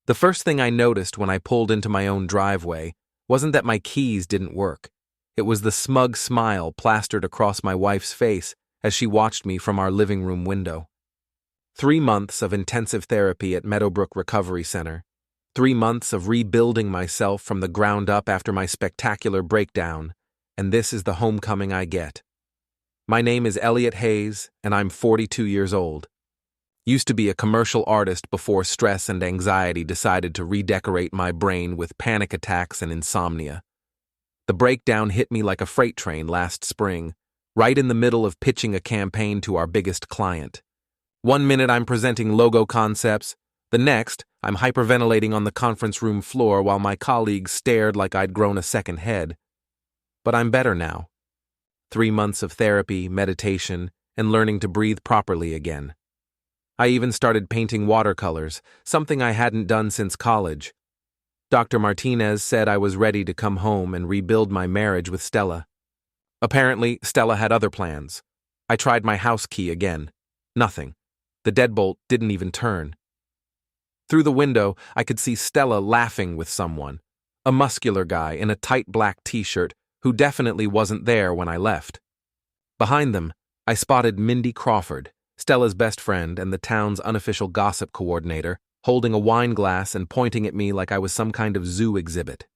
The first thing I noticed when I pulled into my own driveway wasn't that my keys didn't work. It was the smug smile plastered across my wife's face as she watched me from our living room window. 3 months of intensive therapy at Meadowbrook Recovery Center. 3 months of rebuilding myself from the ground up after my spectacular breakdown, and this is the homecoming I get. My name is Elliot Hayes, and I'm 42 years old. Used to be a commercial artist before stress and anxiety decided to redecorate my brain with panic attacks and insomnia. The breakdown hit me like a freight train last spring, right in the middle of pitching a campaign to our biggest client. 1 minute I'm presenting logo concepts, the next I'm hyperventilating on the conference room floor while my colleagues stared like I'd grown a second head. But I'm better now. 3 months of therapy, meditation, and learning to breathe properly again. I even started painting watercolors, something I hadn't done since college. Dr. Martinez said I was ready to come home and rebuild my marriage with Stella. Apparently, Stella had other plans. I tried my house key again. Nothing. The deadbolt didn't even turn. Through the window, I could see Stella laughing with someone, a muscular guy in a tight black t-shirt who definitely wasn't there when I left. Behind them, I spotted Mindy Crawford, Stella's best friend and the town's unofficial gossip coordinator, holding a wine glass and pointing at me like I was some kind of zoo exhibit.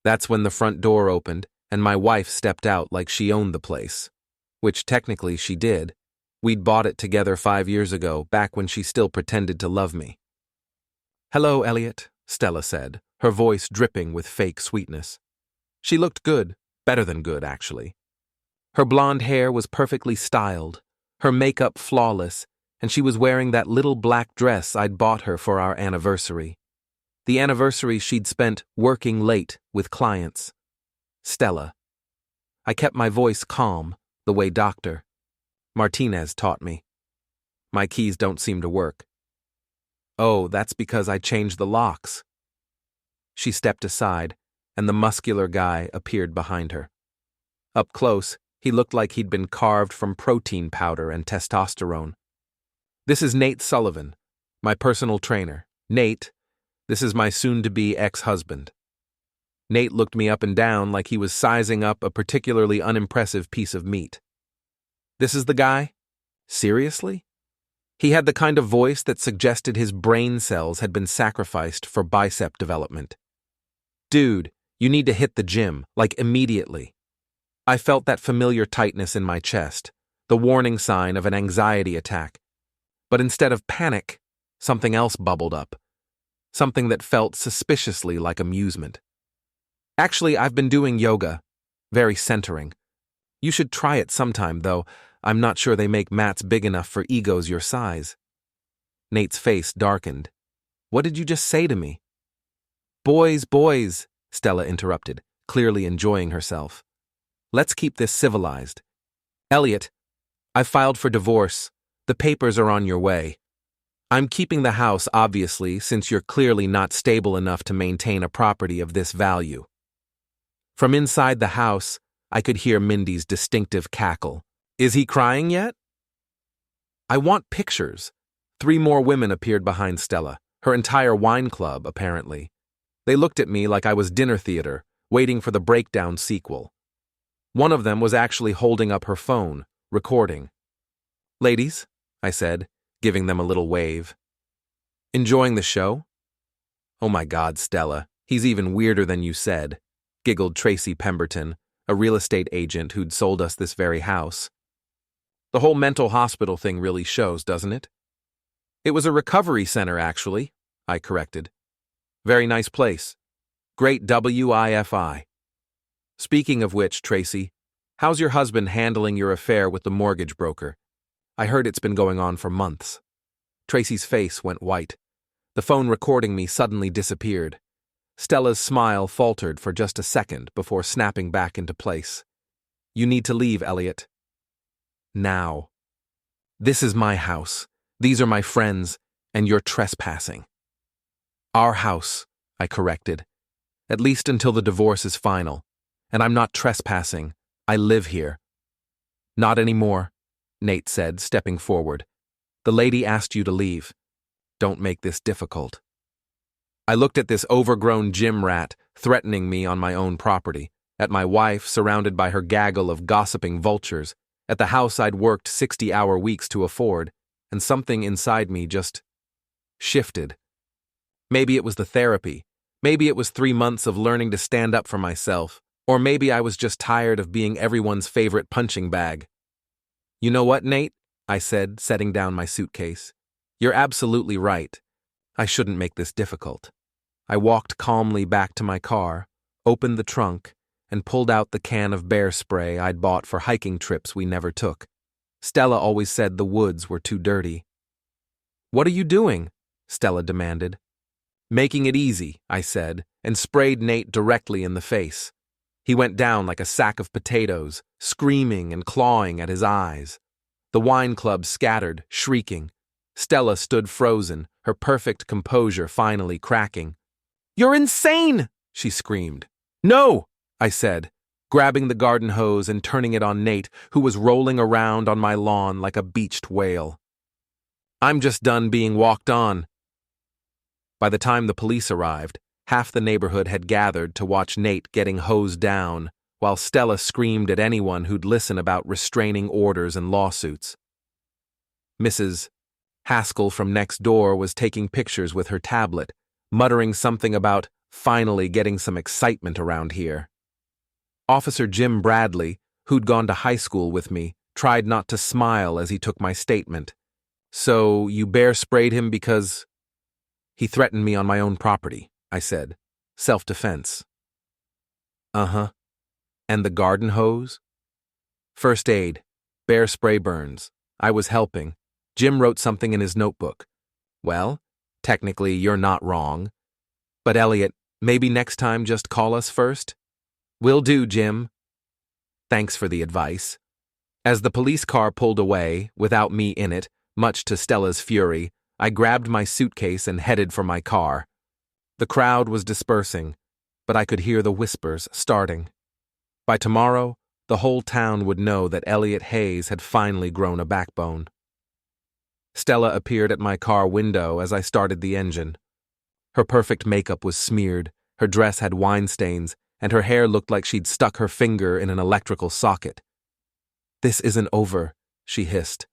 That's when the front door opened, and my wife stepped out like she owned the place. Which technically she did. We'd bought it together 5 years ago, back when she still pretended to love me. "Hello, Elliot," Stella said, her voice dripping with fake sweetness. She looked good, better than good, actually. Her blonde hair was perfectly styled, her makeup flawless, and she was wearing that little black dress I'd bought her for our anniversary. The anniversary she'd spent working late with clients. Stella. I kept my voice calm, the way Dr. Martinez taught me. My keys don't seem to work. Oh, that's because I changed the locks. She stepped aside, and the muscular guy appeared behind her. Up close, he looked like he'd been carved from protein powder and testosterone. "This is Nate Sullivan, my personal trainer. Nate, this is my soon-to-be ex-husband." Nate looked me up and down like he was sizing up a particularly unimpressive piece of meat. "This is the guy? Seriously?" He had the kind of voice that suggested his brain cells had been sacrificed for bicep development. "Dude, you need to hit the gym, like immediately." I felt that familiar tightness in my chest, the warning sign of an anxiety attack. But instead of panic, something else bubbled up. Something that felt suspiciously like amusement. "Actually, I've been doing yoga. Very centering. You should try it sometime, though. I'm not sure they make mats big enough for egos your size." Nate's face darkened. "What did you just say to me?" Boys, Stella interrupted, clearly enjoying herself. "Let's keep this civilized. Elliot, I've filed for divorce. The papers are on your way. I'm keeping the house, obviously, since you're clearly not stable enough to maintain a property of this value." From inside the house, I could hear Mindy's distinctive cackle. "Is he crying yet?" "I want pictures." 3 more women appeared behind Stella, her entire wine club, apparently. They looked at me like I was dinner theater, waiting for the breakdown sequel. One of them was actually holding up her phone, recording. "Ladies," I said, giving them a little wave. "Enjoying the show?" "Oh my God, Stella, he's even weirder than you said," giggled Tracy Pemberton, a real estate agent who'd sold us this very house. "The whole mental hospital thing really shows, doesn't it?" "It was a recovery center, actually," I corrected. "Very nice place. Great WIFI. Speaking of which, Tracy, how's your husband handling your affair with the mortgage broker? I heard it's been going on for months." Tracy's face went white. The phone recording me suddenly disappeared. Stella's smile faltered for just a second before snapping back into place. "You need to leave, Elliot. Now. This is my house. These are my friends, and you're trespassing." "Our house," I corrected. "At least until the divorce is final. And I'm not trespassing. I live here." "Not anymore," Nate said, stepping forward. "The lady asked you to leave. Don't make this difficult." I looked at this overgrown gym rat threatening me on my own property, at my wife surrounded by her gaggle of gossiping vultures, at the house I'd worked 60-hour weeks to afford, and something inside me just shifted. Maybe it was the therapy. Maybe it was 3 months of learning to stand up for myself. Or maybe I was just tired of being everyone's favorite punching bag. "You know what, Nate?" I said, setting down my suitcase. "You're absolutely right. I shouldn't make this difficult." I walked calmly back to my car, opened the trunk, and pulled out the can of bear spray I'd bought for hiking trips we never took. Stella always said the woods were too dirty. "What are you doing?" Stella demanded. "Making it easy," I said, and sprayed Nate directly in the face. He went down like a sack of potatoes, screaming and clawing at his eyes. The wine club scattered, shrieking. Stella stood frozen, her perfect composure finally cracking. "You're insane!" she screamed. "No!" I said, grabbing the garden hose and turning it on Nate, who was rolling around on my lawn like a beached whale. "I'm just done being walked on." By the time the police arrived, half the neighborhood had gathered to watch Nate getting hosed down, while Stella screamed at anyone who'd listen about restraining orders and lawsuits. Mrs. Haskell from next door was taking pictures with her tablet, muttering something about finally getting some excitement around here. Officer Jim Bradley, who'd gone to high school with me, tried not to smile as he took my statement. "So you bear sprayed him because—" "He threatened me on my own property," I said. "Self-defense." "Uh-huh. And the garden hose?" "First aid. Bear spray burns. I was helping. Jim wrote something in his notebook." "Well, technically you're not wrong. But Elliot, maybe next time just call us first?" "Will do, Jim." "Thanks for the advice." As the police car pulled away, without me in it, much to Stella's fury, I grabbed my suitcase and headed for my car. The crowd was dispersing, but I could hear the whispers starting. By tomorrow, the whole town would know that Elliot Hayes had finally grown a backbone. Stella appeared at my car window as I started the engine. Her perfect makeup was smeared, her dress had wine stains, and her hair looked like she'd stuck her finger in an electrical socket. "This isn't over," she hissed.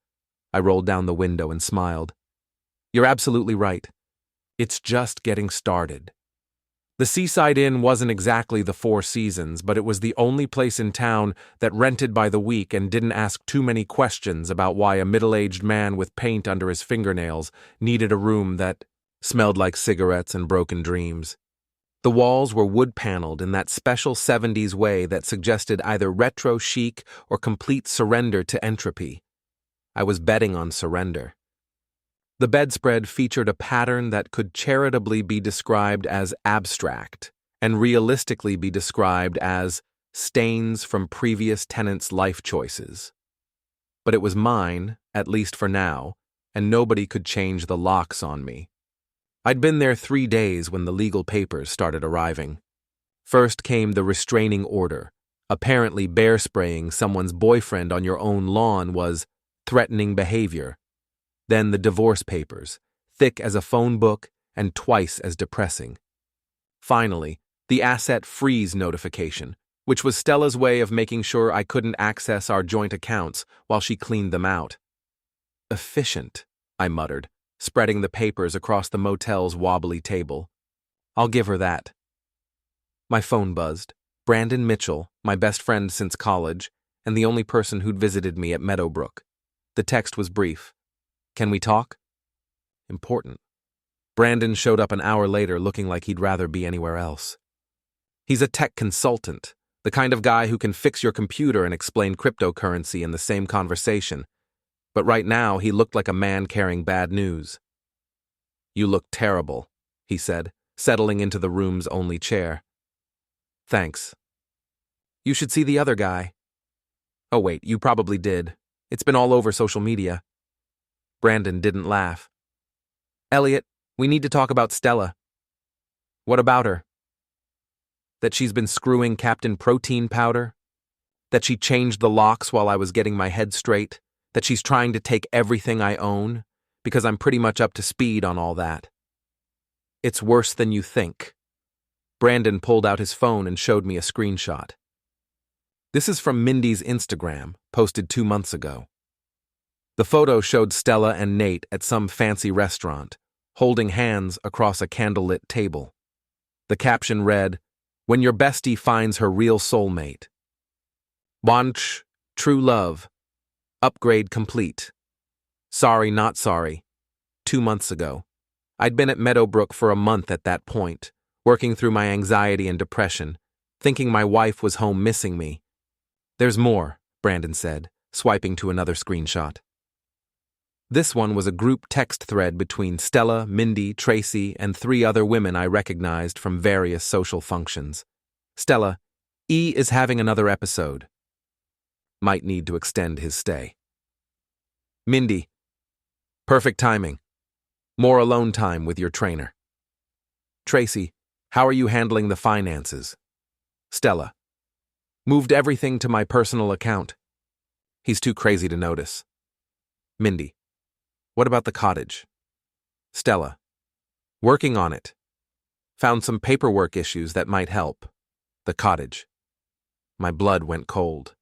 I rolled down the window and smiled. "You're absolutely right. It's just getting started." The Seaside Inn wasn't exactly the Four Seasons, but it was the only place in town that rented by the week and didn't ask too many questions about why a middle-aged man with paint under his fingernails needed a room that smelled like cigarettes and broken dreams. The walls were wood-paneled in that special 70s way that suggested either retro chic or complete surrender to entropy. I was betting on surrender. The bedspread featured a pattern that could charitably be described as abstract and realistically be described as stains from previous tenants' life choices. But it was mine, at least for now, and nobody could change the locks on me. I'd been there 3 days when the legal papers started arriving. First came the restraining order. Apparently bear spraying someone's boyfriend on your own lawn was threatening behavior. Then the divorce papers, thick as a phone book and twice as depressing. Finally, the asset freeze notification, which was Stella's way of making sure I couldn't access our joint accounts while she cleaned them out. "Efficient," I muttered, spreading the papers across the motel's wobbly table. "I'll give her that." My phone buzzed. Brandon Mitchell, my best friend since college, and the only person who'd visited me at Meadowbrook. The text was brief. "Can we talk?" Important. Brandon showed up an hour later looking like he'd rather be anywhere else. He's a tech consultant, the kind of guy who can fix your computer and explain cryptocurrency in the same conversation. But right now, he looked like a man carrying bad news. "You look terrible," he said, settling into the room's only chair. "Thanks. You should see the other guy." "Oh wait, you probably did. It's been all over social media." Brandon didn't laugh. "Elliot, we need to talk about Stella." "What about her?" "That she's been screwing Captain Protein Powder. That she changed the locks while I was getting my head straight. That she's trying to take everything I own, because I'm pretty much up to speed on all that." It's worse than you think. Brandon pulled out his phone and showed me a screenshot. This is from Mindy's Instagram, posted 2 months ago. The photo showed Stella and Nate at some fancy restaurant, holding hands across a candlelit table. The caption read, "When your bestie finds her real soulmate. Wanch, true love. Upgrade complete. Sorry, not sorry. 2 months ago. I'd been at Meadowbrook for a month at that point, working through my anxiety and depression, thinking my wife was home missing me. There's more," Brandon said, swiping to another screenshot. This one was a group text thread between Stella, Mindy, Tracy, and 3 other women I recognized from various social functions. Stella, E is having another episode. Might need to extend his stay. Mindy, perfect timing. More alone time with your trainer. Tracy, how are you handling the finances? Stella, moved everything to my personal account. He's too crazy to notice. Mindy, what about the cottage? Stella, working on it. Found some paperwork issues that might help. The cottage. My blood went cold.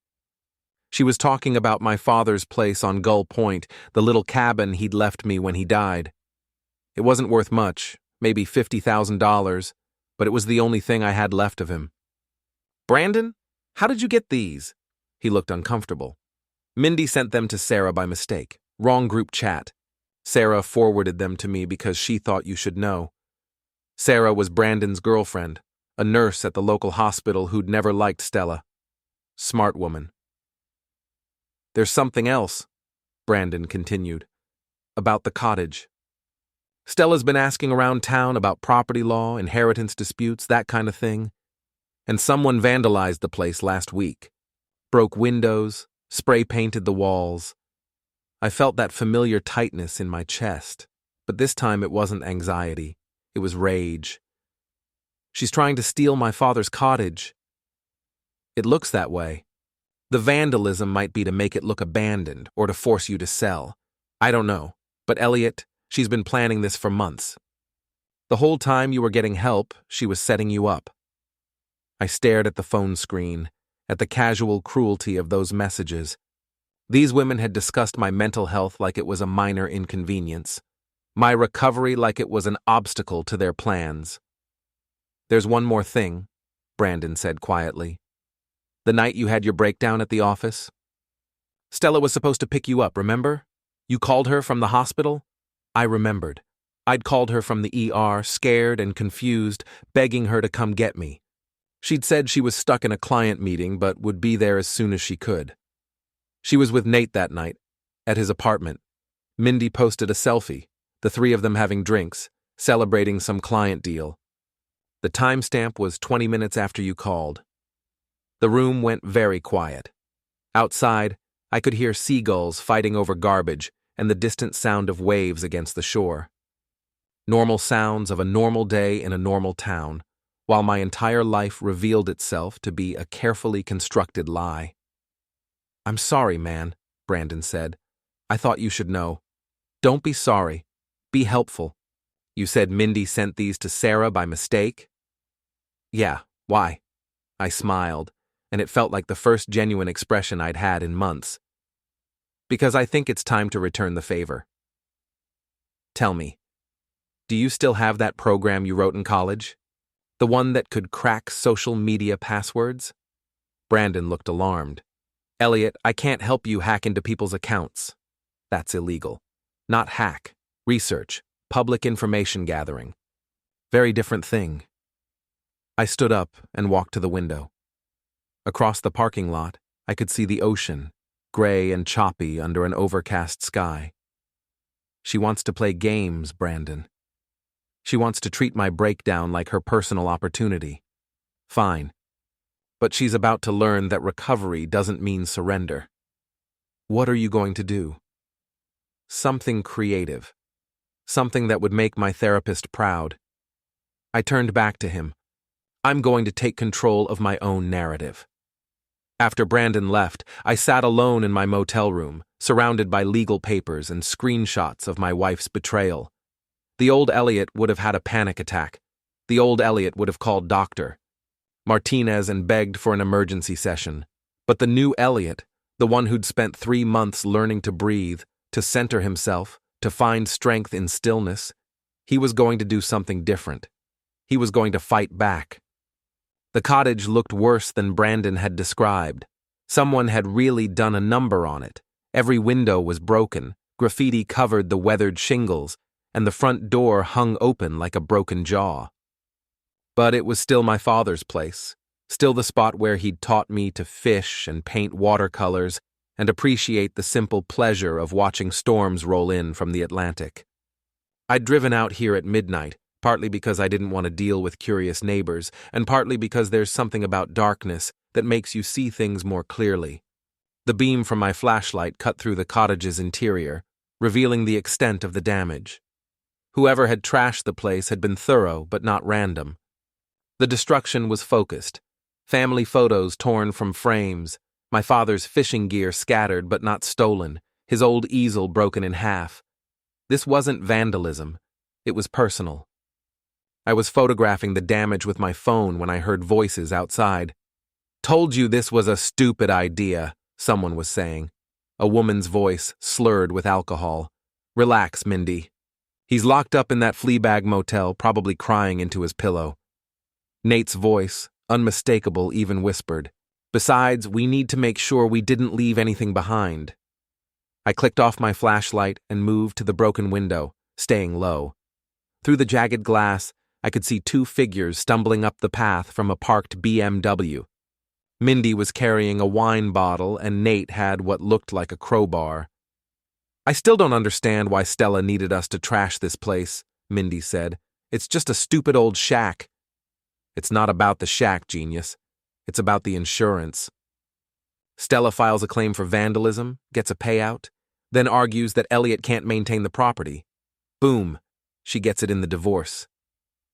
She was talking about my father's place on Gull Point, the little cabin he'd left me when he died. It wasn't worth much, maybe $50,000, but it was the only thing I had left of him. Brandon, how did you get these? He looked uncomfortable. Mindy sent them to Sarah by mistake. Wrong group chat. Sarah forwarded them to me because she thought you should know. Sarah was Brandon's girlfriend, a nurse at the local hospital who'd never liked Stella. Smart woman. There's something else, Brandon continued, about the cottage. Stella's been asking around town about property law, inheritance disputes, that kind of thing. And someone vandalized the place last week. Broke windows, spray-painted the walls. I felt that familiar tightness in my chest, but this time it wasn't anxiety. It was rage. She's trying to steal my father's cottage. It looks that way. The vandalism might be to make it look abandoned or to force you to sell. I don't know, but Elliot, she's been planning this for months. The whole time you were getting help, she was setting you up. I stared at the phone screen, at the casual cruelty of those messages. These women had discussed my mental health like it was a minor inconvenience, my recovery like it was an obstacle to their plans. There's one more thing, Brandon said quietly. The night you had your breakdown at the office? Stella was supposed to pick you up, remember? You called her from the hospital? I remembered. I'd called her from the ER, scared and confused, begging her to come get me. She'd said she was stuck in a client meeting but would be there as soon as she could. She was with Nate that night, at his apartment. Mindy posted a selfie, the 3 of them having drinks, celebrating some client deal. The timestamp was 20 minutes after you called. The room went very quiet. Outside, I could hear seagulls fighting over garbage and the distant sound of waves against the shore. Normal sounds of a normal day in a normal town, while my entire life revealed itself to be a carefully constructed lie. I'm sorry, man, Brandon said. I thought you should know. Don't be sorry. Be helpful. You said Mindy sent these to Sarah by mistake? Yeah, why? I smiled, and it felt like the first genuine expression I'd had in months. Because I think it's time to return the favor. Tell me, do you still have that program you wrote in college? The one that could crack social media passwords? Brandon looked alarmed. Elliot, I can't help you hack into people's accounts. That's illegal. Not hack, research, public information gathering. Very different thing. I stood up and walked to the window. Across the parking lot, I could see the ocean, gray and choppy under an overcast sky. She wants to play games, Brandon. She wants to treat my breakdown like her personal opportunity. Fine. But she's about to learn that recovery doesn't mean surrender. What are you going to do? Something creative. Something that would make my therapist proud. I turned back to him. I'm going to take control of my own narrative. After Brandon left, I sat alone in my motel room, surrounded by legal papers and screenshots of my wife's betrayal. The old Elliot would have had a panic attack. The old Elliot would have called Dr. Martinez and begged for an emergency session. But the new Elliot, the one who'd spent 3 months learning to breathe, to center himself, to find strength in stillness, he was going to do something different. He was going to fight back. The cottage looked worse than Brandon had described. Someone had really done a number on it. Every window was broken, graffiti covered the weathered shingles, and the front door hung open like a broken jaw. But it was still my father's place, still the spot where he'd taught me to fish and paint watercolors and appreciate the simple pleasure of watching storms roll in from the Atlantic. I'd driven out here at midnight, partly because I didn't want to deal with curious neighbors, and partly because there's something about darkness that makes you see things more clearly. The beam from my flashlight cut through the cottage's interior, revealing the extent of the damage. Whoever had trashed the place had been thorough but not random. The destruction was focused. Family photos torn from frames, my father's fishing gear scattered but not stolen, his old easel broken in half. This wasn't vandalism. It was personal. I was photographing the damage with my phone when I heard voices outside. "Told you this was a stupid idea," someone was saying. A woman's voice, slurred with alcohol. "Relax, Mindy. He's locked up in that Fleabag motel, probably crying into his pillow." Nate's voice, unmistakable, even whispered, "Besides, we need to make sure we didn't leave anything behind." I clicked off my flashlight and moved to the broken window, staying low. Through the jagged glass, I could see 2 figures stumbling up the path from a parked BMW. Mindy was carrying a wine bottle and Nate had what looked like a crowbar. "I still don't understand why Stella needed us to trash this place," Mindy said. "It's just a stupid old shack." "It's not about the shack, genius. It's about the insurance." Stella files a claim for vandalism, gets a payout, then argues that Elliot can't maintain the property. Boom, she gets it in the divorce.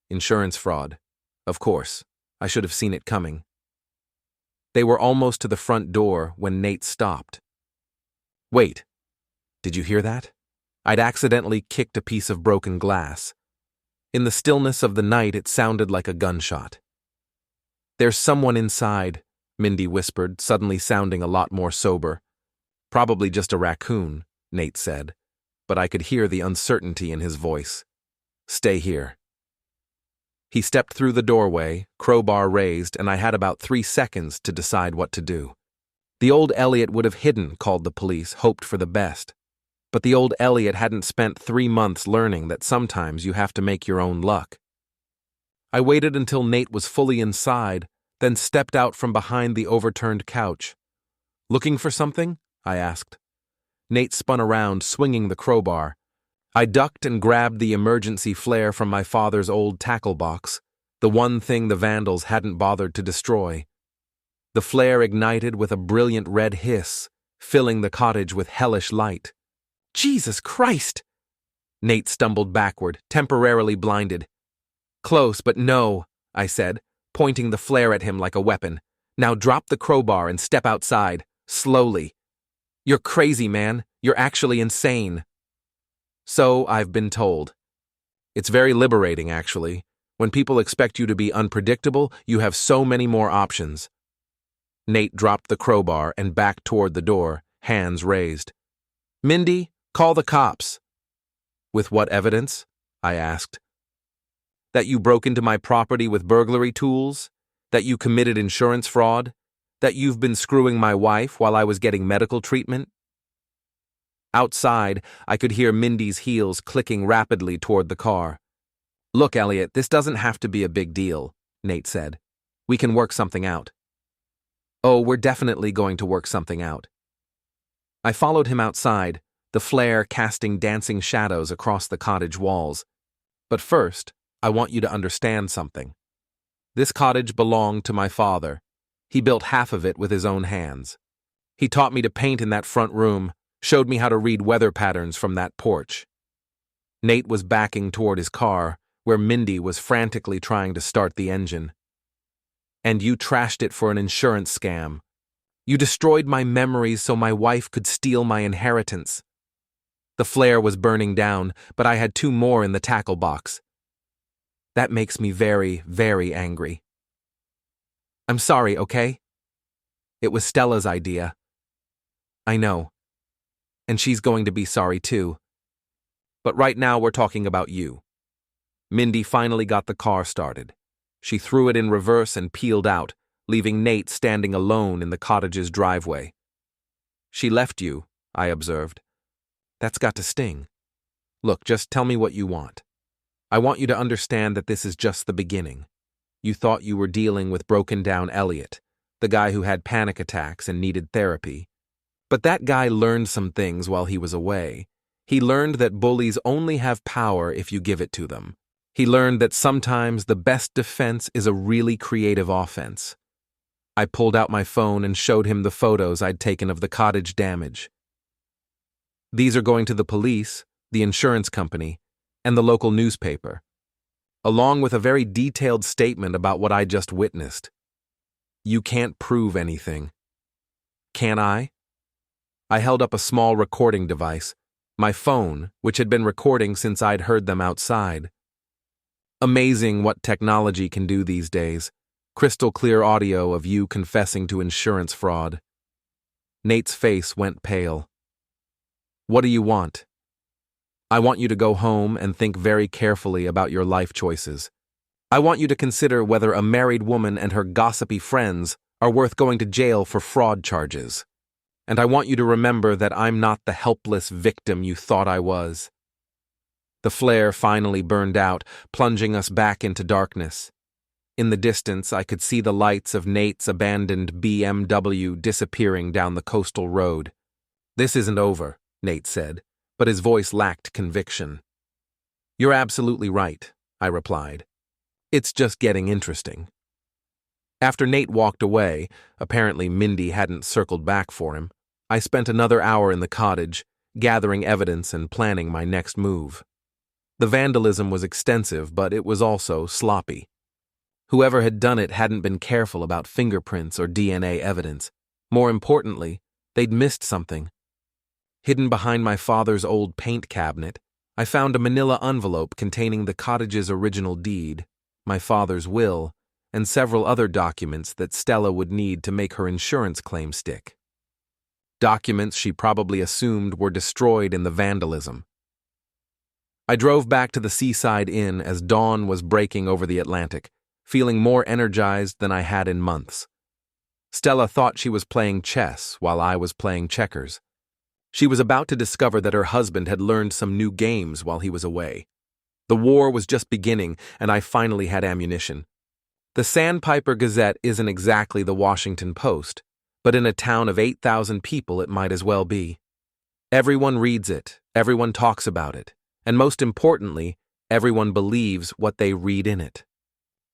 Insurance fraud. Of course, I should have seen it coming. They were almost to the front door when Nate stopped. "Wait, did you hear that?" I'd accidentally kicked a piece of broken glass. In the stillness of the night, it sounded like a gunshot. "There's someone inside," Mindy whispered, suddenly sounding a lot more sober. "Probably just a raccoon," Nate said, but I could hear the uncertainty in his voice. "Stay here." He stepped through the doorway, crowbar raised, and I had about 3 seconds to decide what to do. The old Elliot would have hidden, called the police, hoped for the best. But the old Elliot hadn't spent 3 months learning that sometimes you have to make your own luck. I waited until Nate was fully inside, then stepped out from behind the overturned couch. "Looking for something?" I asked. Nate spun around, swinging the crowbar. I ducked and grabbed the emergency flare from my father's old tackle box, the one thing the vandals hadn't bothered to destroy. The flare ignited with a brilliant red hiss, filling the cottage with hellish light. "Jesus Christ!" Nate stumbled backward, temporarily blinded. "Close, but no," I said, pointing the flare at him like a weapon. "Now drop the crowbar and step outside, slowly. You're crazy, man. You're actually insane." So I've been told. It's very liberating, actually. When people expect you to be unpredictable, you have so many more options. Nate dropped the crowbar and backed toward the door, hands raised. "Mindy, call the cops." "With what evidence?" I asked. "That you broke into my property with burglary tools? That you committed insurance fraud? That you've been screwing my wife while I was getting medical treatment?" Outside, I could hear Mindy's heels clicking rapidly toward the car. "Look, Elliot, this doesn't have to be a big deal," Nate said. "We can work something out." "Oh, we're definitely going to work something out." I followed him outside, the flare casting dancing shadows across the cottage walls. "But first, I want you to understand something. This cottage belonged to my father. He built half of it with his own hands. He taught me to paint in that front room, showed me how to read weather patterns from that porch." Nate was backing toward his car, where Mindy was frantically trying to start the engine. "And you trashed it for an insurance scam. You destroyed my memories so my wife could steal my inheritance." The flare was burning down, but I had 2 more in the tackle box. That makes me very, very angry. I'm sorry, okay? It was Stella's idea. I know. And she's going to be sorry too. But right now we're talking about you. Mindy finally got the car started. She threw it in reverse and peeled out, leaving Nate standing alone in the cottage's driveway. She left you, I observed. That's got to sting. Look, just tell me what you want. I want you to understand that this is just the beginning. You thought you were dealing with broken-down Elliot, the guy who had panic attacks and needed therapy. But that guy learned some things while he was away. He learned that bullies only have power if you give it to them. He learned that sometimes the best defense is a really creative offense. I pulled out my phone and showed him the photos I'd taken of the cottage damage. These are going to the police, the insurance company, and the local newspaper, along with a very detailed statement about what I just witnessed. You can't prove anything. Can I? I held up a small recording device, my phone, which had been recording since I'd heard them outside. Amazing what technology can do these days. Crystal clear audio of you confessing to insurance fraud. Nate's face went pale. What do you want? I want you to go home and think very carefully about your life choices. I want you to consider whether a married woman and her gossipy friends are worth going to jail for fraud charges. And I want you to remember that I'm not the helpless victim you thought I was. The flare finally burned out, plunging us back into darkness. In the distance, I could see the lights of Nate's abandoned BMW disappearing down the coastal road. This isn't over, Nate said, but his voice lacked conviction. You're absolutely right, I replied. It's just getting interesting. After Nate walked away, apparently Mindy hadn't circled back for him, I spent another hour in the cottage, gathering evidence and planning my next move. The vandalism was extensive, but it was also sloppy. Whoever had done it hadn't been careful about fingerprints or DNA evidence. More importantly, they'd missed something. Hidden behind my father's old paint cabinet, I found a manila envelope containing the cottage's original deed, my father's will, and several other documents that Stella would need to make her insurance claim stick. Documents she probably assumed were destroyed in the vandalism. I drove back to the seaside inn as dawn was breaking over the Atlantic, feeling more energized than I had in months. Stella thought she was playing chess while I was playing checkers. She was about to discover that her husband had learned some new games while he was away. The war was just beginning, and I finally had ammunition. The Sandpiper Gazette isn't exactly the Washington Post, but in a town of 8,000 people it might as well be. Everyone reads it, everyone talks about it, and most importantly, everyone believes what they read in it.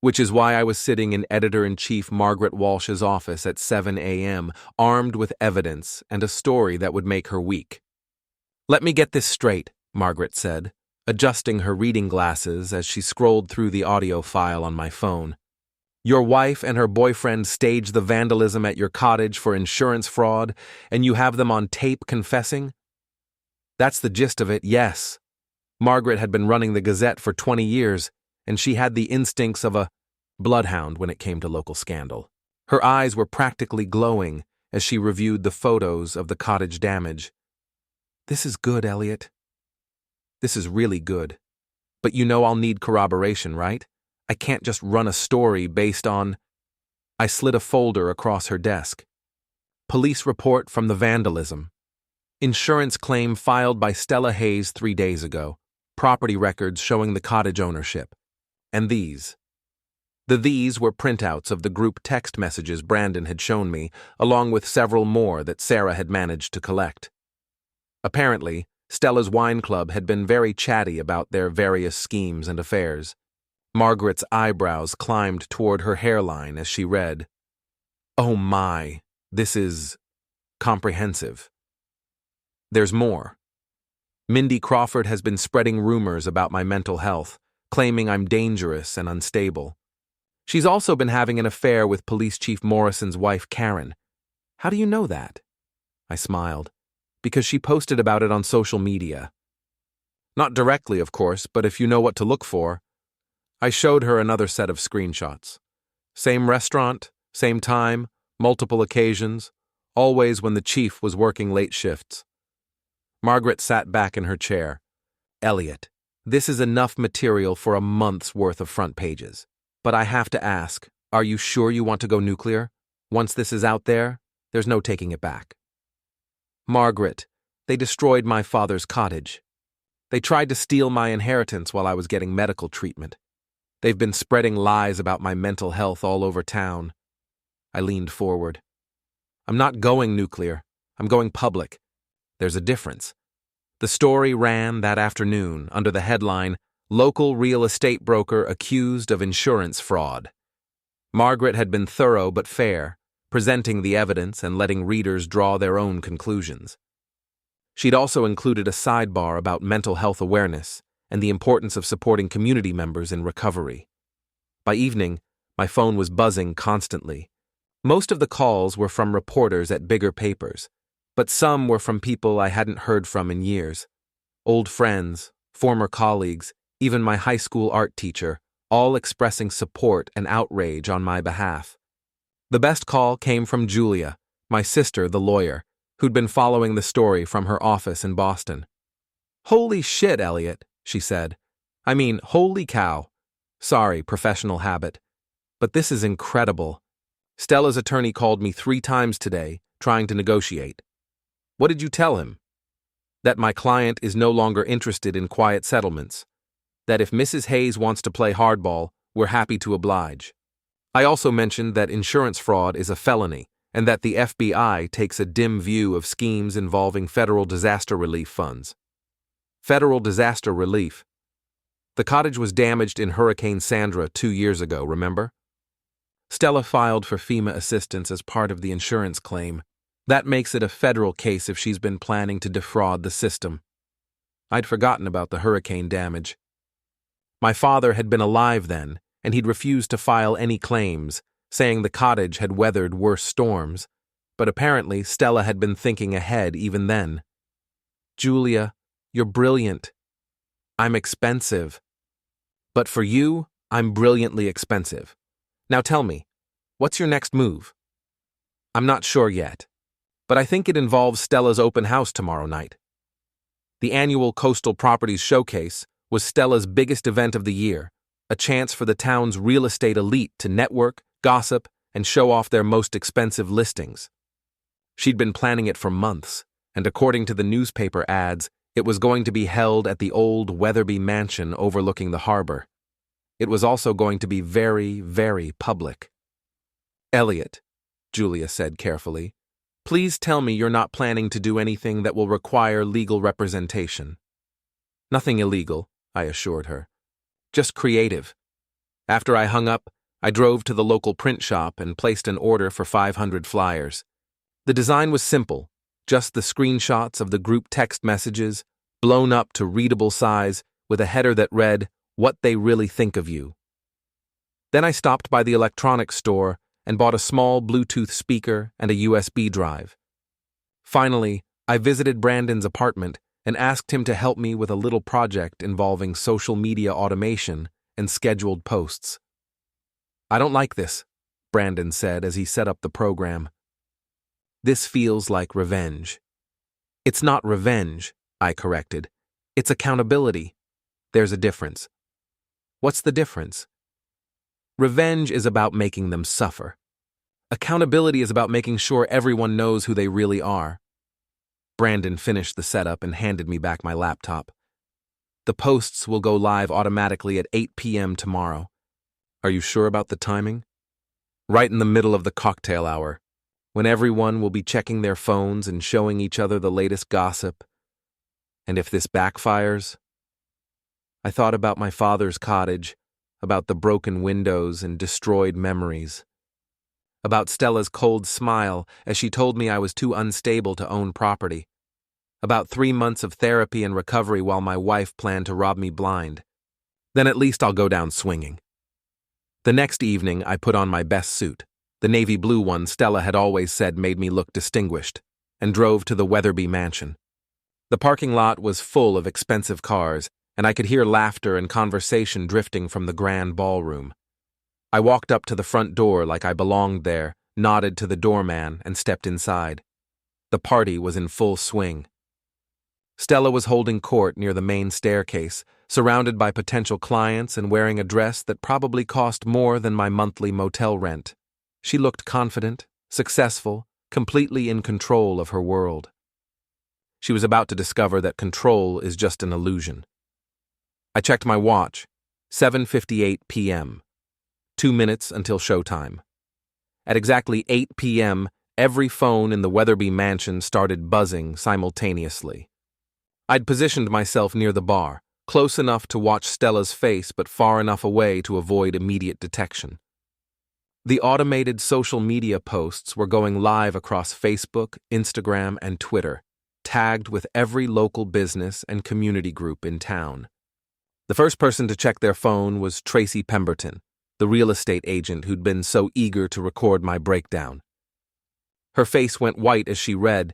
Which is why I was sitting in Editor-in-Chief Margaret Walsh's office at 7 a.m., armed with evidence and a story that would make her weak. Let me get this straight, Margaret said, adjusting her reading glasses as she scrolled through the audio file on my phone. Your wife and her boyfriend staged the vandalism at your cottage for insurance fraud, and you have them on tape confessing? That's the gist of it, yes. Margaret had been running the Gazette for 20 years, and she had the instincts of a bloodhound when it came to local scandal. Her eyes were practically glowing as she reviewed the photos of the cottage damage. This is good, Elliot. This is really good. But you know I'll need corroboration, right? I can't just run a story based on... I slid a folder across her desk. Police report from the vandalism. Insurance claim filed by Stella Hayes 3 days ago. Property records showing the cottage ownership. And these. These were printouts of the group text messages Brandon had shown me, along with several more that Sarah had managed to collect. Apparently, Stella's wine club had been very chatty about their various schemes and affairs. Margaret's eyebrows climbed toward her hairline as she read, "Oh my, this is comprehensive. There's more. Mindy Crawford has been spreading rumors about my mental health, claiming I'm dangerous and unstable. She's also been having an affair with Police Chief Morrison's wife, Karen. How do you know that?" I smiled. because she posted about it on social media. Not directly, of course, but if you know what to look for. I showed her another set of screenshots. Same restaurant, same time, multiple occasions, always when the chief was working late shifts. Margaret sat back in her chair. Elliot, this is enough material for a month's worth of front pages. But I have to ask, are you sure you want to go nuclear? Once this is out there, there's no taking it back. Margaret, they destroyed my father's cottage. They tried to steal my inheritance while I was getting medical treatment. They've been spreading lies about my mental health all over town. I leaned forward. I'm not going nuclear. I'm going public. There's a difference. The story ran that afternoon under the headline, Local Real Estate Broker Accused of Insurance Fraud. Margaret had been thorough but fair, presenting the evidence and letting readers draw their own conclusions. She'd also included a sidebar about mental health awareness and the importance of supporting community members in recovery. By evening, my phone was buzzing constantly. Most of the calls were from reporters at bigger papers, but some were from people I hadn't heard from in years. Old friends, former colleagues, even my high school art teacher, all expressing support and outrage on my behalf. The best call came from Julia, my sister, the lawyer, who'd been following the story from her office in Boston. Holy shit, Elliot, she said. I mean, holy cow. Sorry, professional habit. But this is incredible. Stella's attorney called me 3 times today, trying to negotiate. What did you tell him? That my client is no longer interested in quiet settlements. That if Mrs. Hayes wants to play hardball, we're happy to oblige. I also mentioned that insurance fraud is a felony, and that the FBI takes a dim view of schemes involving federal disaster relief funds. Federal disaster relief. The cottage was damaged in Hurricane Sandra 2 years ago, remember? Stella filed for FEMA assistance as part of the insurance claim. That makes it a federal case if she's been planning to defraud the system. I'd forgotten about the hurricane damage. My father had been alive then, and he'd refused to file any claims, saying the cottage had weathered worse storms, but apparently Stella had been thinking ahead even then. Julia, you're brilliant. I'm expensive. But for you, I'm brilliantly expensive. Now tell me, what's your next move? I'm not sure yet, but I think it involves Stella's open house tomorrow night. The annual Coastal Properties Showcase was Stella's biggest event of the year, a chance for the town's real estate elite to network, gossip, and show off their most expensive listings. She'd been planning it for months, and according to the newspaper ads, it was going to be held at the old Weatherby mansion overlooking the harbor. It was also going to be very, very public. Elliot, Julia said carefully, please tell me you're not planning to do anything that will require legal representation. Nothing illegal, I assured her. Just creative. After I hung up, I drove to the local print shop and placed an order for 500 flyers. The design was simple, just the screenshots of the group text messages, blown up to readable size with a header that read, "What they really think of you." Then I stopped by the electronics store and bought a small Bluetooth speaker and a USB drive. Finally, I visited Brandon's apartment and asked him to help me with a little project involving social media automation and scheduled posts. I don't like this, Brandon said as he set up the program. This feels like revenge. It's not revenge, I corrected. It's accountability. There's a difference. What's the difference? Revenge is about making them suffer. Accountability is about making sure everyone knows who they really are. Brandon finished the setup and handed me back my laptop. The posts will go live automatically at 8 p.m. tomorrow. Are you sure about the timing? Right in the middle of the cocktail hour, when everyone will be checking their phones and showing each other the latest gossip. And if this backfires? I thought about my father's cottage, about the broken windows and destroyed memories, about Stella's cold smile as she told me I was too unstable to own property, about 3 months of therapy and recovery while my wife planned to rob me blind. Then at least I'll go down swinging. The next evening, I put on my best suit, the navy blue one Stella had always said made me look distinguished, and drove to the Weatherby mansion. The parking lot was full of expensive cars, and I could hear laughter and conversation drifting from the grand ballroom. I walked up to the front door like I belonged there, nodded to the doorman, and stepped inside. The party was in full swing. Stella was holding court near the main staircase, surrounded by potential clients and wearing a dress that probably cost more than my monthly motel rent. She looked confident, successful, completely in control of her world. She was about to discover that control is just an illusion. I checked my watch. 7:58 p.m. 2 minutes until showtime. At exactly 8 p.m., every phone in the Weatherby mansion started buzzing simultaneously. I'd positioned myself near the bar, close enough to watch Stella's face but far enough away to avoid immediate detection. The automated social media posts were going live across Facebook, Instagram, and Twitter, tagged with every local business and community group in town. The first person to check their phone was Tracy Pemberton, the real estate agent who'd been so eager to record my breakdown. Her face went white as she read,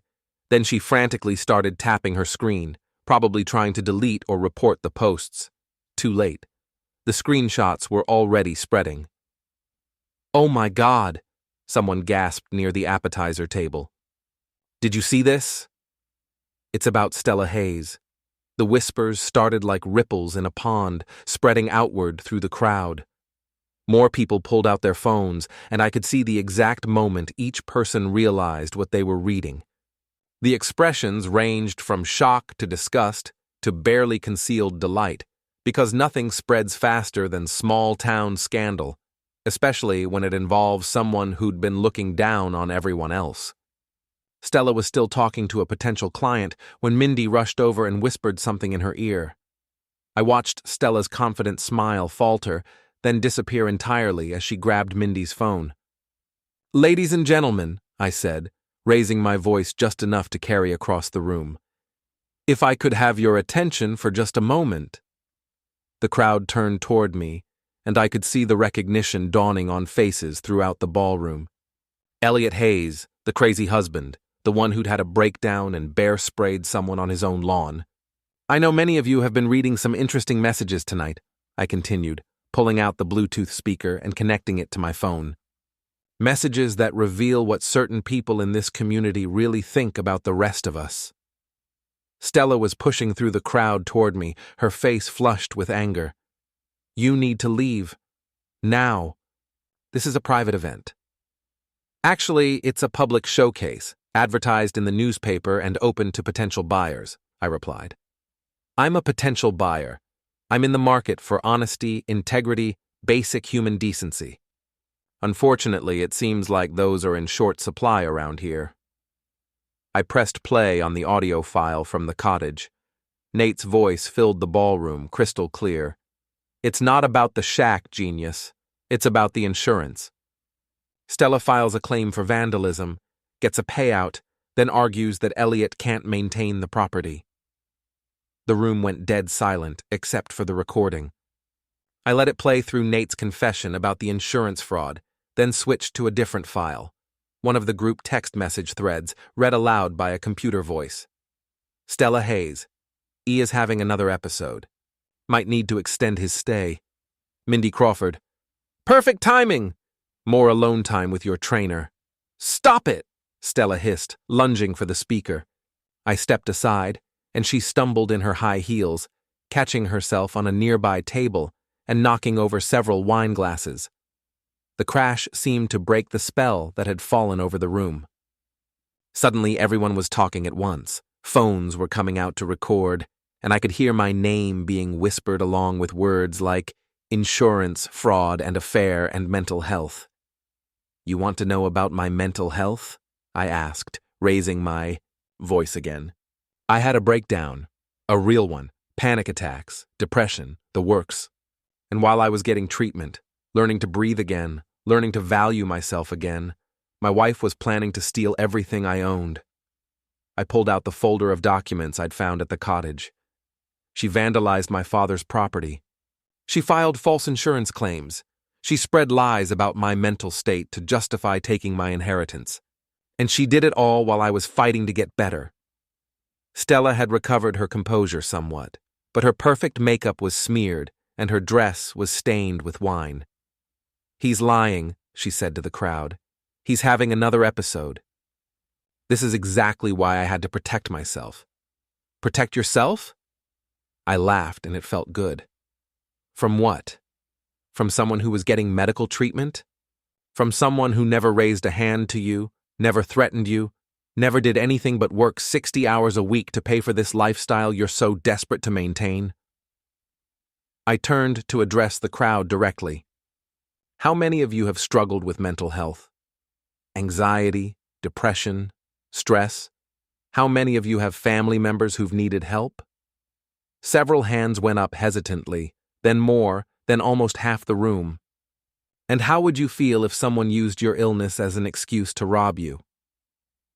then she frantically started tapping her screen, probably trying to delete or report the posts. Too late. The screenshots were already spreading. "Oh my God," someone gasped near the appetizer table. "Did you see this?" "It's about Stella Hayes." The whispers started like ripples in a pond, spreading outward through the crowd. More people pulled out their phones, and I could see the exact moment each person realized what they were reading. The expressions ranged from shock to disgust to barely concealed delight, because nothing spreads faster than small-town scandal, especially when it involves someone who'd been looking down on everyone else. Stella was still talking to a potential client when Mindy rushed over and whispered something in her ear. I watched Stella's confident smile falter, then disappear entirely as she grabbed Mindy's phone. "Ladies and gentlemen," I said, raising my voice just enough to carry across the room, "if I could have your attention for just a moment." The crowd turned toward me, and I could see the recognition dawning on faces throughout the ballroom. Elliot Hayes, the crazy husband, the one who'd had a breakdown and bear-sprayed someone on his own lawn. "I know many of you have been reading some interesting messages tonight," I continued, pulling out the Bluetooth speaker and connecting it to my phone. "Messages that reveal what certain people in this community really think about the rest of us." Stella was pushing through the crowd toward me, her face flushed with anger. "You need to leave. Now. This is a private event." "Actually, it's a public showcase, advertised in the newspaper and open to potential buyers," I replied. "I'm a potential buyer. I'm in the market for honesty, integrity, basic human decency. Unfortunately, it seems like those are in short supply around here." I pressed play on the audio file from the cottage. Nate's voice filled the ballroom, crystal clear. "It's not about the shack, genius. It's about the insurance. Stella files a claim for vandalism, gets a payout, then argues that Elliot can't maintain the property." The room went dead silent, except for the recording. I let it play through Nate's confession about the insurance fraud, then switched to a different file, one of the group text message threads, read aloud by a computer voice. "Stella Hayes. E is having another episode. Might need to extend his stay. Mindy Crawford. Perfect timing! More alone time with your trainer." "Stop it!" Stella hissed, lunging for the speaker. I stepped aside, and she stumbled in her high heels, catching herself on a nearby table and knocking over several wine glasses. The crash seemed to break the spell that had fallen over the room. Suddenly, everyone was talking at once. Phones were coming out to record, and I could hear my name being whispered along with words like insurance, fraud, and affair, and mental health. "You want to know about my mental health?" I asked, raising my voice again. "I had a breakdown, a real one, panic attacks, depression, the works. And while I was getting treatment, learning to breathe again, learning to value myself again, my wife was planning to steal everything I owned." I pulled out the folder of documents I'd found at the cottage. She vandalized my father's property. She filed false insurance claims. She spread lies about my mental state to justify taking my inheritance. And she did it all while I was fighting to get better. Stella had recovered her composure somewhat, but her perfect makeup was smeared and her dress was stained with wine. "He's lying," she said to the crowd. "He's having another episode." This is exactly why I had to protect myself. Protect yourself? I laughed and it felt good. From what? From someone who was getting medical treatment? From someone who never raised a hand to you, never threatened you, never did anything but work 60 hours a week to pay for this lifestyle you're so desperate to maintain? I turned to address the crowd directly. How many of you have struggled with mental health? Anxiety, depression, stress? How many of you have family members who've needed help? Several hands went up hesitantly, then more, then almost half the room. And how would you feel if someone used your illness as an excuse to rob you?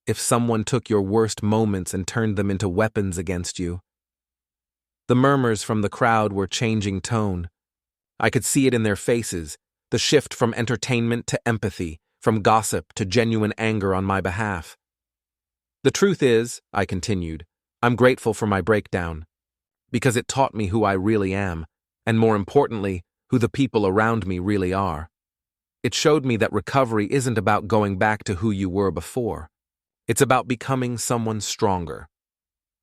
If someone took your worst moments and turned them into weapons against you? The murmurs from the crowd were changing tone. I could see it in their faces, the shift from entertainment to empathy, from gossip to genuine anger on my behalf. The truth is, I continued, I'm grateful for my breakdown, because it taught me who I really am, and more importantly, who the people around me really are. It showed me that recovery isn't about going back to who you were before. It's about becoming someone stronger.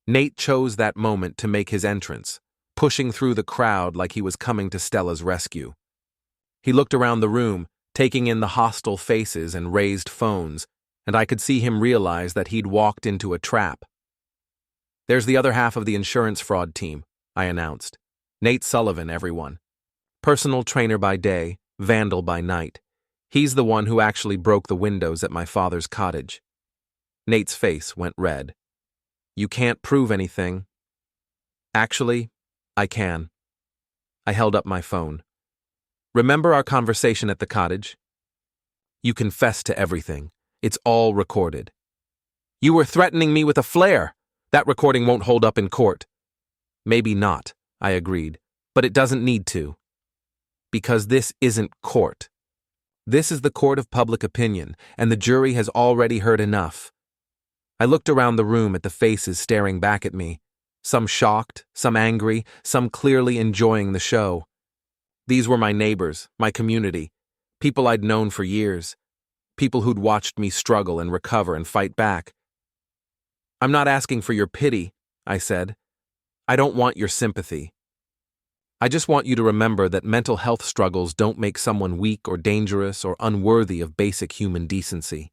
Nate chose that moment to make his entrance, pushing through the crowd like he was coming to Stella's rescue. He looked around the room, taking in the hostile faces and raised phones, and I could see him realize that he'd walked into a trap. "There's the other half of the insurance fraud team," I announced. "Nate Sullivan, everyone. Personal trainer by day, vandal by night. He's the one who actually broke the windows at my father's cottage." Nate's face went red. "You can't prove anything." "Actually, I can." I held up my phone. "Remember our conversation at the cottage? You confessed to everything. It's all recorded." "You were threatening me with a flare. That recording won't hold up in court." "Maybe not," I agreed, "but it doesn't need to. Because this isn't court. This is the court of public opinion, and the jury has already heard enough." I looked around the room at the faces staring back at me, some shocked, some angry, some clearly enjoying the show. These were my neighbors, my community, people I'd known for years, people who'd watched me struggle and recover and fight back. "I'm not asking for your pity," I said. "I don't want your sympathy. I just want you to remember that mental health struggles don't make someone weak or dangerous or unworthy of basic human decency.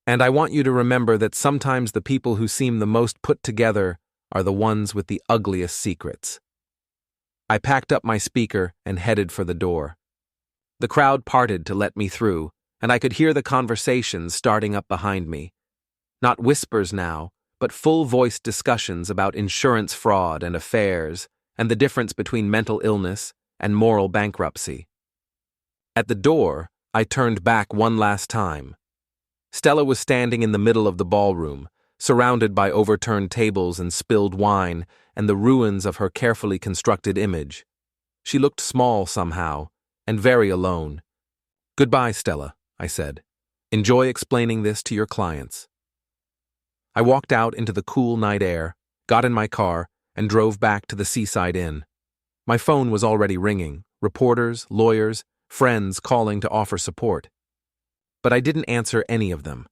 And I want you to remember that sometimes the people who seem the most put together are the ones with the ugliest secrets." I packed up my speaker and headed for the door. The crowd parted to let me through, and I could hear the conversations starting up behind me. Not whispers now, but full-voiced discussions about insurance fraud and affairs, and the difference between mental illness and moral bankruptcy. At the door, I turned back one last time. Stella was standing in the middle of the ballroom, surrounded by overturned tables and spilled wine and the ruins of her carefully constructed image. She looked small somehow, and very alone. "Goodbye, Stella," I said. "Enjoy explaining this to your clients." I walked out into the cool night air, got in my car, and drove back to the Seaside Inn. My phone was already ringing, reporters, lawyers, friends calling to offer support. But I didn't answer any of them.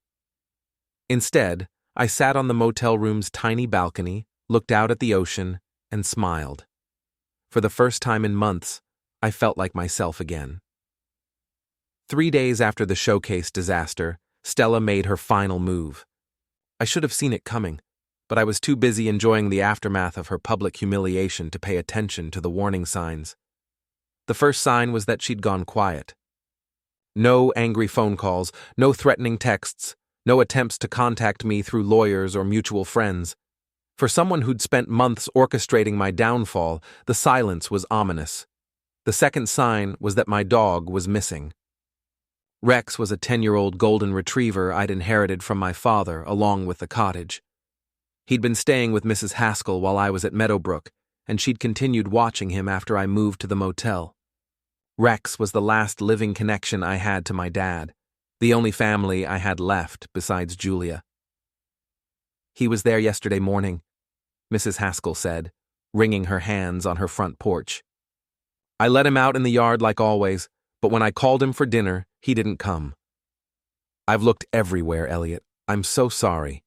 Instead, I sat on the motel room's tiny balcony, looked out at the ocean, and smiled. For the first time in months, I felt like myself again. 3 days after the showcase disaster, Stella made her final move. I should have seen it coming, but I was too busy enjoying the aftermath of her public humiliation to pay attention to the warning signs. The first sign was that she'd gone quiet. No angry phone calls, no threatening texts, no attempts to contact me through lawyers or mutual friends. For someone who'd spent months orchestrating my downfall, the silence was ominous. The second sign was that my dog was missing. Rex was a 10-year-old golden retriever I'd inherited from my father along with the cottage. He'd been staying with Mrs. Haskell while I was at Meadowbrook, and she'd continued watching him after I moved to the motel. Rex was the last living connection I had to my dad, The only family I had left besides Julia. "He was there yesterday morning," Mrs. Haskell said, wringing her hands on her front porch. "I let him out in the yard like always, but when I called him for dinner, he didn't come. I've looked everywhere, Elliot. I'm so sorry.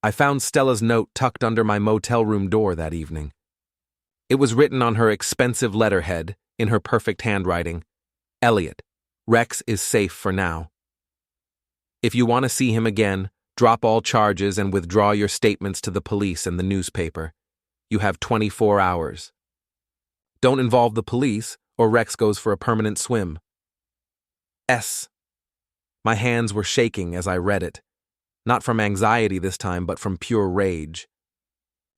I found Stella's note tucked under my motel room door that evening. It was written on her expensive letterhead, in her perfect handwriting. Elliot, Rex is safe for now. If you want to see him again, drop all charges and withdraw your statements to the police and the newspaper. You have 24 hours. Don't involve the police, or Rex goes for a permanent swim. S." My hands were shaking as I read it, not from anxiety this time, but from pure rage.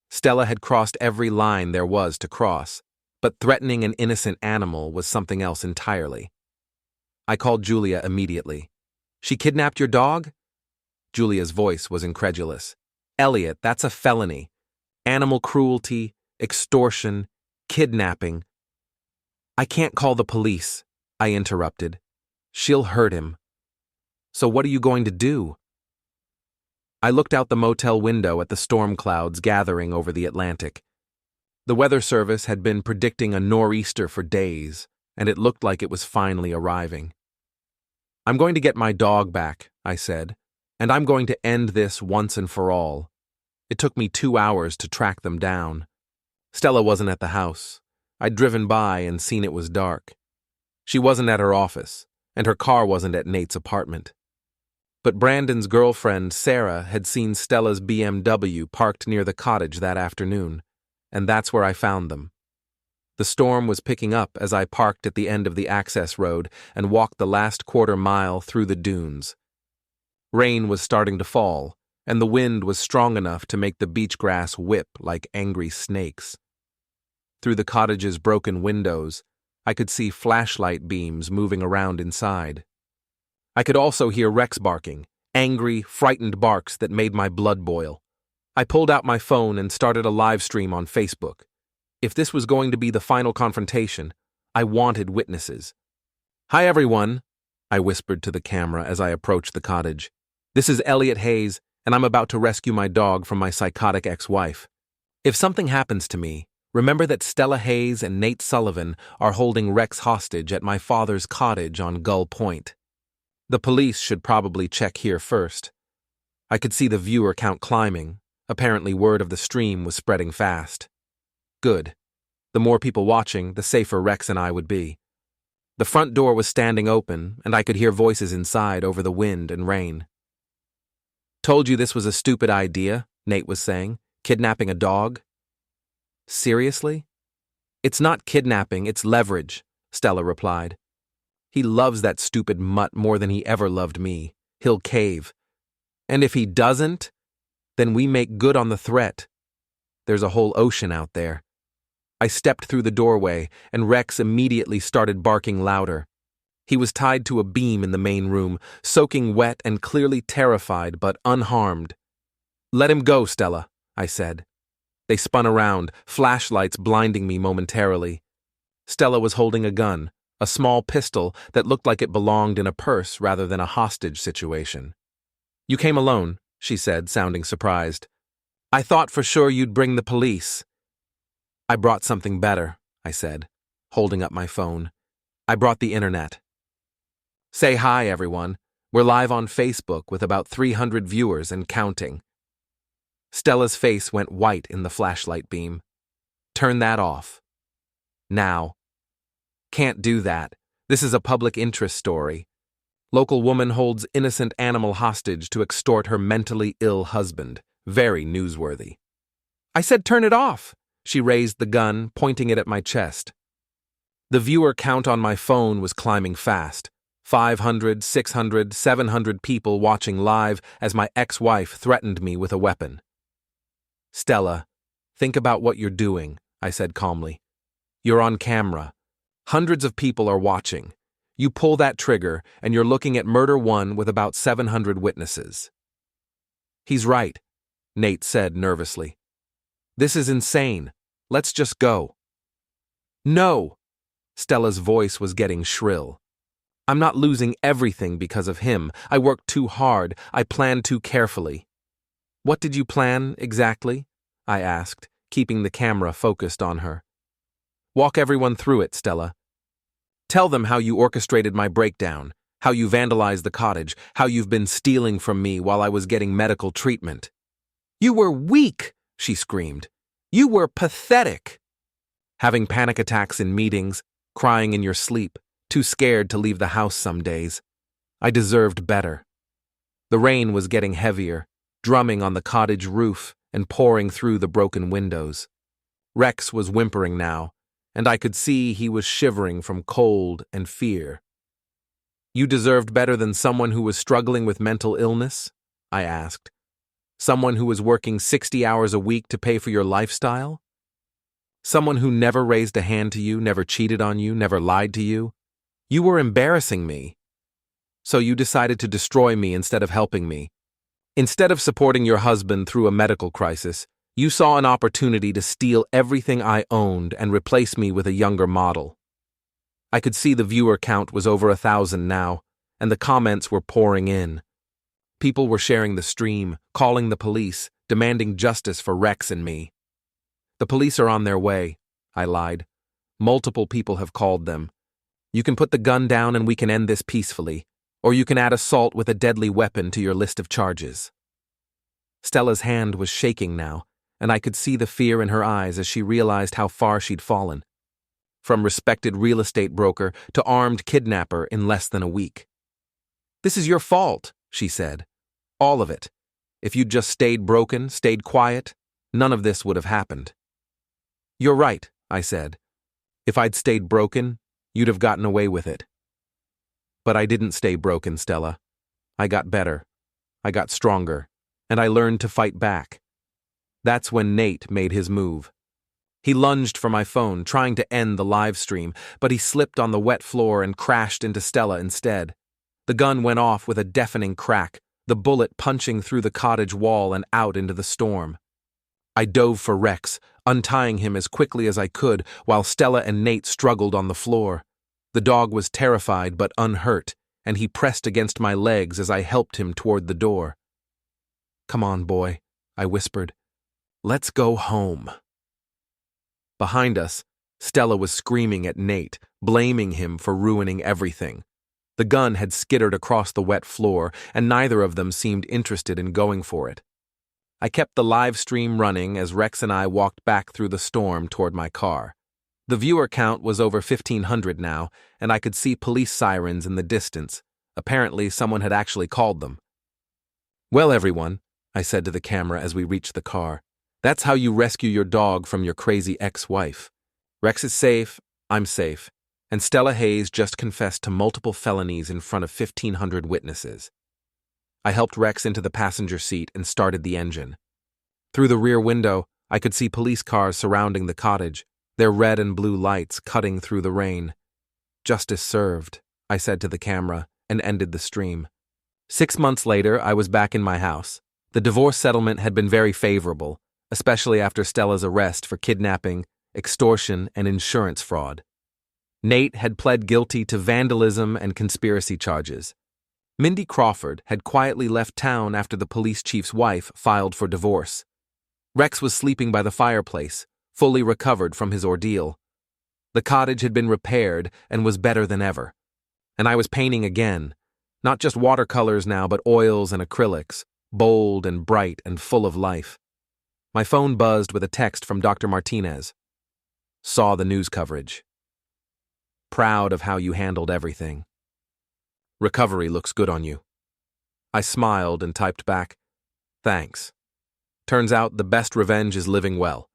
Stella had crossed every line there was to cross, but threatening an innocent animal was something else entirely. I called Julia immediately. "She kidnapped your dog?" Julia's voice was incredulous. "Elliot, that's a felony. Animal cruelty, extortion, kidnapping." "I can't call the police," I interrupted. "She'll hurt him." "So what are you going to do?" I looked out the motel window at the storm clouds gathering over the Atlantic. The weather service had been predicting a nor'easter for days, and it looked like it was finally arriving. "I'm going to get my dog back," I said, "and I'm going to end this once and for all." It took me 2 hours to track them down. Stella wasn't at the house. I'd driven by and seen it was dark. She wasn't at her office, and her car wasn't at Nate's apartment. But Brandon's girlfriend, Sarah, had seen Stella's BMW parked near the cottage that afternoon, and that's where I found them. The storm was picking up as I parked at the end of the access road and walked the last quarter mile through the dunes. Rain was starting to fall, and the wind was strong enough to make the beach grass whip like angry snakes. Through the cottage's broken windows, I could see flashlight beams moving around inside. I could also hear Rex barking, angry, frightened barks that made my blood boil. I pulled out my phone and started a live stream on Facebook. If this was going to be the final confrontation, I wanted witnesses. "Hi, everyone," I whispered to the camera as I approached the cottage. "This is Elliot Hayes, and I'm about to rescue my dog from my psychotic ex-wife. If something happens to me, remember that Stella Hayes and Nate Sullivan are holding Rex hostage at my father's cottage on Gull Point. The police should probably check here first." I could see the viewer count climbing. Apparently word of the stream was spreading fast. Good. The more people watching, the safer Rex and I would be. The front door was standing open, and I could hear voices inside over the wind and rain. "Told you this was a stupid idea," Nate was saying. "Kidnapping a dog." "Seriously?" "It's not kidnapping, it's leverage," Stella replied. "He loves that stupid mutt more than he ever loved me. He'll cave. And if he doesn't, then we make good on the threat. There's a whole ocean out there." I stepped through the doorway, and Rex immediately started barking louder. He was tied to a beam in the main room, soaking wet and clearly terrified but unharmed. "Let him go, Stella," I said. They spun around, flashlights blinding me momentarily. Stella was holding a gun, a small pistol that looked like it belonged in a purse rather than a hostage situation. "You came alone," she said, sounding surprised. "I thought for sure you'd bring the police." "I brought something better," I said, holding up my phone. "I brought the internet." "Say hi, everyone. We're live on Facebook with about 300 viewers and counting." Stella's face went white in the flashlight beam. "Turn that off. Now." "Can't do that. This is a public interest story. Local woman holds innocent animal hostage to extort her mentally ill husband. Very newsworthy." "I said turn it off." She raised the gun, pointing it at my chest. The viewer count on my phone was climbing fast. 500, 600, 700 people watching live as my ex-wife threatened me with a weapon. "Stella, think about what you're doing," I said calmly. "You're on camera. Hundreds of people are watching. You pull that trigger, and you're looking at murder one with about 700 witnesses." "He's right," Nate said nervously. "This is insane. Let's just go." "No!" Stella's voice was getting shrill. I'm not losing everything because of him. I worked too hard. I planned too carefully. What did you plan, exactly? I asked, keeping the camera focused on her. Walk everyone through it, Stella. Tell them how you orchestrated my breakdown, how you vandalized the cottage, how you've been stealing from me while I was getting medical treatment. You were weak, she screamed. You were pathetic. Having panic attacks in meetings, crying in your sleep, too scared to leave the house some days. I deserved better. The rain was getting heavier, drumming on the cottage roof and pouring through the broken windows. Rex was whimpering now, and I could see he was shivering from cold and fear. You deserved better than someone who was struggling with mental illness? I asked. Someone who was working 60 hours a week to pay for your lifestyle? Someone who never raised a hand to you, never cheated on you, never lied to you? You were embarrassing me. So you decided to destroy me instead of helping me. Instead of supporting your husband through a medical crisis, you saw an opportunity to steal everything I owned and replace me with a younger model. I could see the viewer count was over 1,000 now, and the comments were pouring in. People were sharing the stream, calling the police, demanding justice for Rex and me. The police are on their way, I lied. Multiple people have called them. You can put the gun down and we can end this peacefully, or you can add assault with a deadly weapon to your list of charges. Stella's hand was shaking now, and I could see the fear in her eyes as she realized how far she'd fallen. From respected real estate broker to armed kidnapper in less than a week. This is your fault, she said. All of it. If you'd just stayed broken, stayed quiet, none of this would have happened. You're right, I said. If I'd stayed broken, you'd have gotten away with it. But I didn't stay broken, Stella. I got better. I got stronger. And I learned to fight back. That's when Nate made his move. He lunged for my phone, trying to end the live stream, but he slipped on the wet floor and crashed into Stella instead. The gun went off with a deafening crack, the bullet punching through the cottage wall and out into the storm. I dove for Rex, untying him as quickly as I could, while Stella and Nate struggled on the floor. The dog was terrified but unhurt, and he pressed against my legs as I helped him toward the door. Come on, boy, I whispered. Let's go home. Behind us, Stella was screaming at Nate, blaming him for ruining everything. The gun had skittered across the wet floor, and neither of them seemed interested in going for it. I kept the live stream running as Rex and I walked back through the storm toward my car. The viewer count was over 1,500 now, and I could see police sirens in the distance. Apparently, someone had actually called them. Well, everyone, I said to the camera as we reached the car, that's how you rescue your dog from your crazy ex-wife. Rex is safe, I'm safe, and Stella Hayes just confessed to multiple felonies in front of 1,500 witnesses. I helped Rex into the passenger seat and started the engine. Through the rear window, I could see police cars surrounding the cottage, their red and blue lights cutting through the rain. Justice served, I said to the camera, and ended the stream. 6 months later, I was back in my house. The divorce settlement had been very favorable, especially after Stella's arrest for kidnapping, extortion, and insurance fraud. Nate had pled guilty to vandalism and conspiracy charges. Mindy Crawford had quietly left town after the police chief's wife filed for divorce. Rex was sleeping by the fireplace, fully recovered from his ordeal. The cottage had been repaired and was better than ever. And I was painting again, not just watercolors now, but oils and acrylics, bold and bright and full of life. My phone buzzed with a text from Dr. Martinez. Saw the news coverage. Proud of how you handled everything. Recovery looks good on you. I smiled and typed back, thanks. Turns out the best revenge is living well,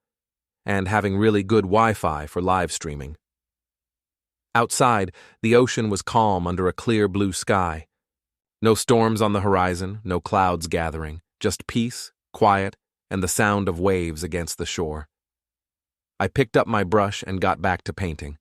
and having really good Wi-Fi for live streaming. Outside, the ocean was calm under a clear blue sky. No storms on the horizon, no clouds gathering, just peace, quiet, and the sound of waves against the shore. I picked up my brush and got back to painting.